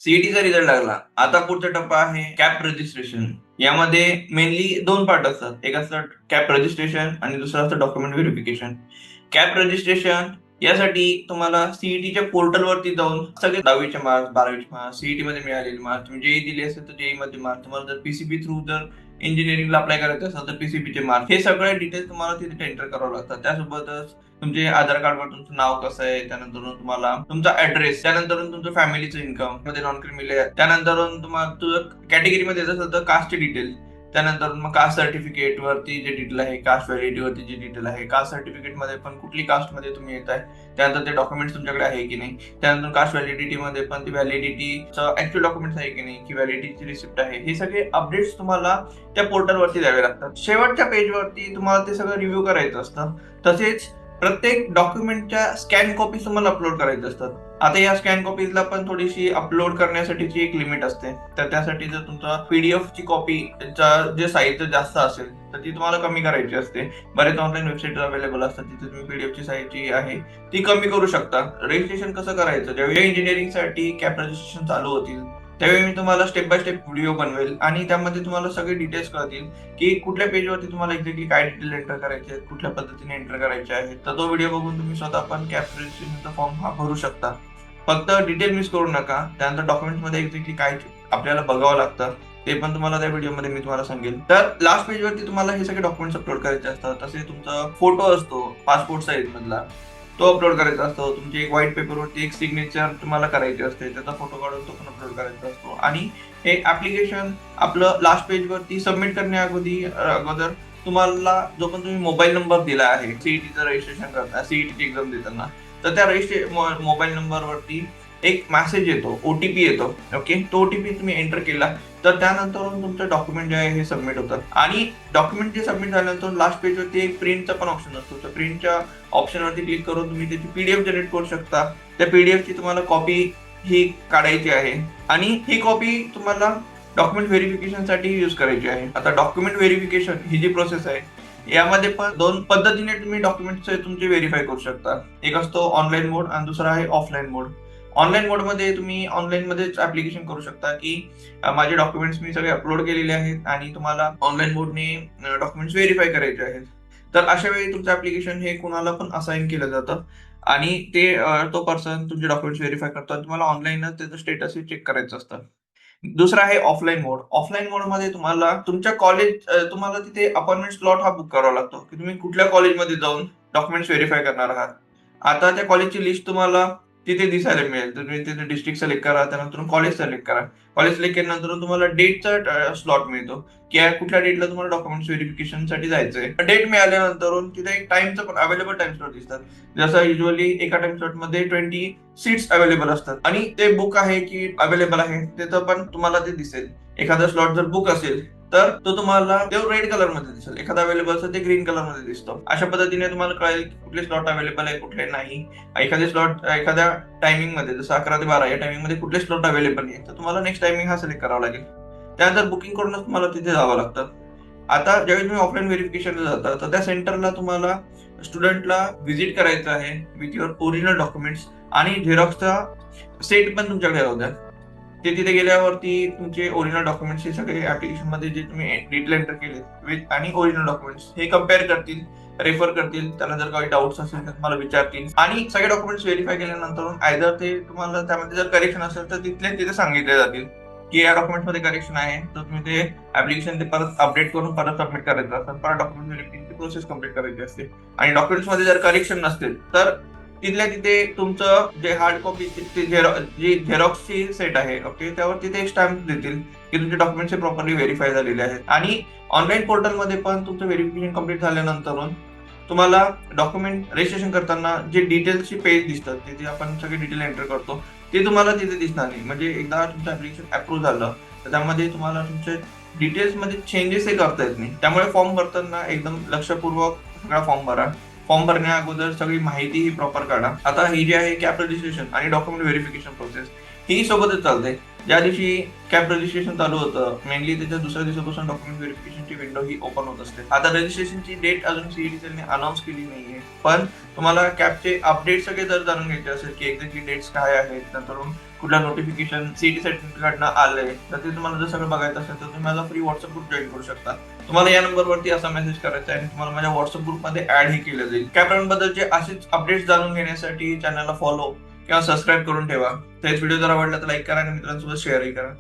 सीईटीचा result लागला. आता पुढचा टप्पा आहे कॅप रजिस्ट्रेशन. यामध्ये मेनली 2 पार्ट असतात. एक असतं कॅप रजिस्ट्रेशन आणि दुसरं असतं डॉक्युमेंट व्हेरिफिकेशन. कॅप रजिस्ट्रेशन यासाठी तुम्हाला सीईटीच्या पोर्टलवरती जाऊन सगळे 10वीचे मार्क्स, 12वीचे मार्क्स, सीईटीमध्ये मिळालेले मार्क्स, तुम्ही जेईई दिली असेल तर जेईईमध्ये मार्क्स, तुम्हाला जर पीसीबी थ्रू जर इंजिनिअरिंगला अप्लाय करायचं असेल तर पीसीबीचे मार्क्स, हे सगळे डिटेल्स तुम्हाला तिथे एंटर करावे लागतात. त्यासोबतच तुमचे आधार कार्डवर तुमचं नाव कसं आहे, त्यानंतर तुम्हाला तुमचा ऍड्रेस, त्यानंतर तुमचं फॅमिलीचं इन्कम मध्ये नॉन क्रिमिनल आहे, त्यानंतर तुम्हाला तुझं कॅटेगरीमध्ये येत असेल तर कास्टचे डिटेल, त्यानंतर मग कास्ट सर्टिफिकेट वरती जे डिटेल आहे, कास्ट व्हॅलिडिटी वरती जे डिटेल आहे, कास्ट सर्टिफिकेट मध्ये पण कुठली कास्ट मध्ये तुम्ही येत आहे, त्यानंतर ते डॉक्युमेंट्स तुमच्याकडे आहे की नाही, त्यानंतर कास्ट व्हॅलिडिटी मध्ये पण ती व्हॅलिडिटीचं ऍक्च्युअल डॉक्युमेंट्स आहे की नाही, की व्हॅलिडिटीची रिसिप्ट आहे, हे सगळे अपडेट्स तुम्हाला त्या पोर्टलवरती द्यावे लागतात. शेवटच्या पेजवरती तुम्हाला ते सगळं रिव्ह्यू करायचं असतं. तसेच प्रत्येक डॉक्युमेंटच्या स्कॅन कॉपी तुम्हाला अपलोड करायच्या असतात. आता या स्कॅन कॉपीजला पण थोडीशी अपलोड करण्यासाठीची एक लिमिट असते. तर त्यासाठी जर तुमचा पीडीएफची कॉपीचा जे साईज जास्त असेल तर ती तुम्हाला कमी करायची असते. बरेच ऑनलाईन वेबसाईट अवेलेबल असतात, तिथे तुम्ही पीडीएफची साईज जी आहे ती कमी करू शकता. रजिस्ट्रेशन कसं करायचं, ज्यावेळी इंजिनिअरिंगसाठी कॅप रजिस्ट्रेशन चालू होतील त्यावेळी मी तुम्हाला स्टेप बाय स्टेप व्हिडिओ बनवेल आणि त्यामध्ये तुम्हाला सगळे डिटेल्स कळतील की कुठल्या पेजवरती तुम्हाला एक्झॅक्टली काय डिटेल एंटर करायचे आहेत, कुठल्या पद्धतीने एंटर करायचे आहेत. तर तो व्हिडिओ बघून तुम्ही स्वतः पण कॅप रजिस्ट्रेशनचा फॉर्म हा भरू शकता. फक्त डिटेल मिस करू नका. त्यानंतर डॉक्युमेंट्स मध्ये एक्झॅक्टली काय आपल्याला बघावं लागतं ते पण तुम्हाला त्या व्हिडिओमध्ये मी तुम्हाला सांगेल. तर लास्ट पेजवरती तुम्हाला हे सगळे डॉक्युमेंट्स अपलोड करायचे असतात. तसे तुमचा फोटो असतो पासपोर्ट साईज मधला, तो अपलोड करायचा असतो. तुमची एक व्हाईट पेपरवरती एक सिग्नेचर तुम्हाला करायची असते, त्याचा फोटो काढून तो पण अपलोड करायचा असतो. आणि हे ऍप्लिकेशन आपलं लास्ट पेजवरती सबमिट अगोदर तुम्हाला जो पण तुम्ही मोबाईल नंबर दिला आहे सीईटीचं रजिस्ट्रेशन करताना, सीईटीची एक्झाम देताना, तर त्या मोबाईल नंबरवरती एक मेसेज येतो, ओटीपी येतो. ओके, तो ओटीपी तुम्ही एंटर केला तर त्यानंतर तुमचं डॉक्युमेंट जे आहे हे सबमिट होतं. आणि डॉक्युमेंट जे सबमिट झाल्यानंतर लास्ट पेजवरती एक प्रिंटचा पण ऑप्शन असतो. तर प्रिंटच्या ऑप्शनवरती क्लिक करून तुम्ही त्याची पीडीएफ जनरेट करू शकता. त्या पीडीएफची तुम्हाला कॉपी ही काढायची आहे आणि ही कॉपी तुम्हाला डॉक्युमेंट व्हेरिफिकेशनसाठी यूज करायची आहे. आता डॉक्युमेंट व्हेरिफिकेशन ही जी प्रोसेस आहे यामध्ये पण 2 पद्धतीने तुम्ही डॉक्युमेंट्स तुमचे व्हेरीफाय करू शकता. एक असतो ऑनलाईन मोड आणि दुसरा आहे ऑफलाईन मोड. ऑनलाईन मोडमध्ये तुम्ही ऑनलाईन मध्येच ऍप्लिकेशन करू शकता की माझे डॉक्युमेंट्स मी सगळे अपलोड केलेले आहेत आणि तुम्हाला ऑनलाईन मोडने डॉक्युमेंट्स व्हेरीफाय करायचे आहेत. तर अशा वेळी तुमचं ऍप्लिकेशन हे कुणाला पण असाइन केलं जातं आणि ते तो पर्सन तुमचे डॉक्युमेंट्स व्हेरीफाय करतो आणि तुम्हाला ऑनलाईनच त्याचं स्टेटस चेक करायचं असतं. दुसरा आहे ऑफलाईन मोड. ऑफलाईन मोड मध्ये तुम्हाला तुमच्या तुम्हाला तिथे अपॉइंटमेंट स्लॉट हा बुक करावा लागतो की तुम्ही कुठल्या कॉलेजमध्ये जाऊन डॉक्युमेंट्स व्हेरीफाय करणार आहात. आता त्या कॉलेजची लिस्ट तुम्हाला तिथे दिसायला मिळेल. तुम्ही तिथे डिस्ट्रिक्ट सिलेक्ट करा, त्यानंतर कॉलेज सिलेक्ट करा. कॉलेज सिलेक्ट केल्यानंतर तुम्हाला डेटचा स्लॉट मिळतो की कुठल्या डेटला तुम्हाला डॉक्युमेंट्स व्हेरिफिकेशनसाठी जायचंय. डेट मिळाल्यानंतर तिथे एक टाइमचं पण अवेलेबल टाइम स्लॉट दिसतात. जसं युजली एका टाइम स्लॉट मध्ये 20 सीट्स अवेलेबल असतात आणि ते बुक आहे की अवेलेबल आहे त्याचं पण तुम्हाला ते दिसेल. एखादा स्लॉट जर बुक असेल तर तो तुम्हाला रेड कलर मध्ये दिसेल, एखादा अवेलेबल असेल ते ग्रीन कलर मध्ये दिसतो. अशा पद्धतीने तुम्हाला कळेल कुठले स्लॉट अवेलेबल आहे, कुठले नाही. एखादे स्लॉट एखाद्या टायमिंग मध्ये जसं 11 ते 12 या टायमिंग मध्ये कुठले स्लॉट अवेलेबल आहे तर तुम्हाला नेक्स्ट टायमिंग हा सिलेक्ट करावा लागेल. त्यानंतर बुकिंग करूनच तुम्हाला तिथे जावं लागतं. आता ज्यावेळी तुम्ही ऑफलाईन व्हेरिफिकेशनला जाता तर त्या सेंटरला तुम्हाला स्टुडंटला व्हिजिट करायचं आहे विथ युअर ओरिजिनल डॉक्युमेंट्स आणि झेरॉक्सचा सेट पण तुमच्याकडे राहू द्या. ते तिथे गेल्यावरती तुमचे ओरिजिनल डॉक्युमेंट्स हे सगळे ऍप्लिकेशन मध्ये जे तुम्ही डिटेल एंटर केले विथ आणि ओरिजिनल डॉक्युमेंट्स हे कम्पेअर करतील, रेफर करतील. त्यांना जर काही डाऊट्स असेल तर तुम्हाला विचारतील आणि सगळे डॉक्युमेंट्स व्हेरीफाय केल्यानंतर आयदर ते तुम्हाला त्यामध्ये जर करेक्शन असेल तर तिथे सांगितले जातील की या डॉक्युमेंट मध्ये करेक्शन आहे तर तुम्ही ते ऍप्लिकेशन ते परत अपडेट करून परत सबमिट करायचं असतं. परत डॉक्युमेंट व्हेरिफिकेशनची प्रोसेस कम्प्लीट करायची असते आणि डॉक्युमेंट्स मध्ये जर करेक्शन नसतील तर तिथल्या तिथे तुमचं जे हार्ड कॉपी जी झेरॉक्सची सेट आहे ओके त्यावर तिथे एक स्टॅम्प देतील की तुमचे डॉक्युमेंट्स प्रॉपरली व्हेरीफाय झालेले आहेत. आणि ऑनलाईन पोर्टलमध्ये पण तुमचं व्हेरिफिकेशन कम्प्लीट झाल्यानंतर तुम्हाला डॉक्युमेंट रजिस्ट्रेशन करताना जे डिटेल्सची पेज दिसतात तिथे आपण सगळे डिटेल एंटर करतो ते तुम्हाला तिथे दिसणार नाही. म्हणजे एकदा तुमचं ऍप्लिकेशन अप्रूव्ह झालं तर त्यामध्ये तुम्हाला तुमच्या डिटेल्स मध्ये चेंजेस हे करता येत नाही. त्यामुळे फॉर्म भरताना एकदम लक्षपूर्वक सगळा फॉर्म भरा. फॉर्म भरण्या अगोदर सगळी माहिती ही प्रॉपर काढा. आता ही जी आहे कॅप रजिस्ट्रेशन आणि डॉक्युमेंट व्हेरिफिकेशन प्रोसेस ही सोबतच चालते. ज्या दिवशी कॅप रजिस्ट्रेशन चालू होतं मेनली त्याच्या दुसऱ्या दिवसापासून डॉक्युमेंट व्हेरिफिकेशनची विंडो ही ओपन होत असते. आता रजिस्ट्रेशनची डेट अजून सीईटी सेलने अनाऊन्स केली नाहीये, पण तुम्हाला कॅपचे अपडेट सगळे जर जाणून घ्यायचे असेल की एक्झॅक्टली डेट्स काय आहेत, नंतर कुठल्या नोटिफिकेशन सीईटी सर्टिफिकेटनं आलंय तर ते तुम्हाला जर सगळं बघायचं असेल तर तुम्ही माझा फ्री व्हॉट्सअप ग्रुप जॉईन करू शकता. तुम्हाला या नंबरवरती असा मेसेज करायचा आहे आणि तुम्हाला माझ्या व्हॉट्सअप ग्रुपमध्ये ऍड ही केलं जाईल. कॅपराऊंड बद्दलचे असेच अपडेट्स जाणून घेण्यासाठी चॅनलला फॉलो किंवा सबस्क्राईब करून ठेवा. तर व्हिडिओ जर आवडला तर लाईक करा आणि मित्रांसोबत शेअरही करा.